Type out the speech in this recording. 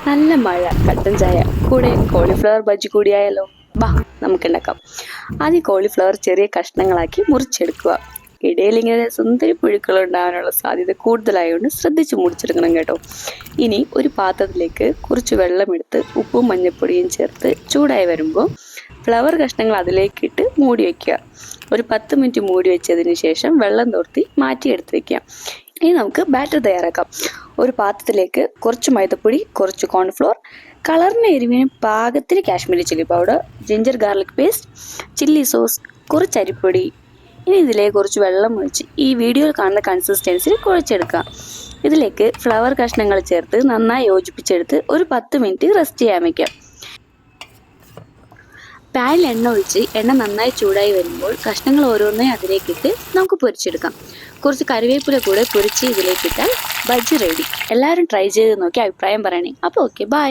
നല്ല മഴ, കട്ടൻ ചായ, കൂടെ കോളിഫ്ലവർ ബജ്ജി കൂടിയായാലോ? ബാ, നമുക്കുണ്ടാക്കാം. ആദ്യം കോളിഫ്ലവർ ചെറിയ കഷ്ണങ്ങളാക്കി മുറിച്ചെടുക്കുക. ഇടയിൽ ഇങ്ങനെ സുന്ദരി പുഴുക്കൾ ഉണ്ടാകാനുള്ള സാധ്യത കൂടുതലായതുകൊണ്ട് ശ്രദ്ധിച്ച് മുറിച്ചെടുക്കണം കേട്ടോ. ഇനി ഒരു പാത്രത്തിലേക്ക് കുറച്ച് വെള്ളമെടുത്ത് ഉപ്പും മഞ്ഞൾപ്പൊടിയും ചേർത്ത് ചൂടായി വരുമ്പോൾ ഫ്ലവർ കഷ്ണങ്ങൾ അതിലേക്ക് ഇട്ട് മൂടി വയ്ക്കുക. ഒരു 10 മിനിറ്റ് മൂടി വെച്ചതിന് ശേഷം വെള്ളം തോർത്തി മാറ്റിയെടുത്ത് വെക്കുക. ഇനി നമുക്ക് ബാറ്റർ തയ്യാറാക്കാം. ഒരു പാത്രത്തിലേക്ക് കുറച്ച് മൈദപ്പൊടി, കുറച്ച് കോൺഫ്ലോർ, കളറിന് എരിവിന് പാകത്തിന് Kashmiri chilli powder, ginger garlic paste, chilli sauce, കുറച്ച് അരിപ്പൊടി. ഇനി ഇതിലേക്ക് കുറച്ച് വെള്ളം ഒഴിച്ച് ഈ വീഡിയോയിൽ കാണുന്ന കൺസിസ്റ്റൻസിൽ കുഴച്ചെടുക്കാം. ഇതിലേക്ക് ഫ്ലവർ കഷ്ണങ്ങൾ ചേർത്ത് നന്നായി യോജിപ്പിച്ചെടുത്ത് ഒരു 10 മിനിറ്റ് റെസ്റ്റ് ചെയ്യാൻ വയ്ക്കാം. പാനിൽ എണ്ണ ഒഴിച്ച് എണ്ണ നന്നായി ചൂടായി വരുമ്പോൾ കഷ്ണങ്ങൾ ഓരോന്നായി അതിലേക്കിട്ട് നമുക്ക് പൊരിച്ചെടുക്കാം. കുറച്ച് കറിവേപ്പില കൂടെ പൊരിച്ച് ഇതിലേക്കിട്ടാൽ ബജ്ജി റെഡി. എല്ലാവരും ട്രൈ ചെയ്ത് നോക്കി അഭിപ്രായം പറയണേ. അപ്പോൾ ഓക്കെ, ബൈ.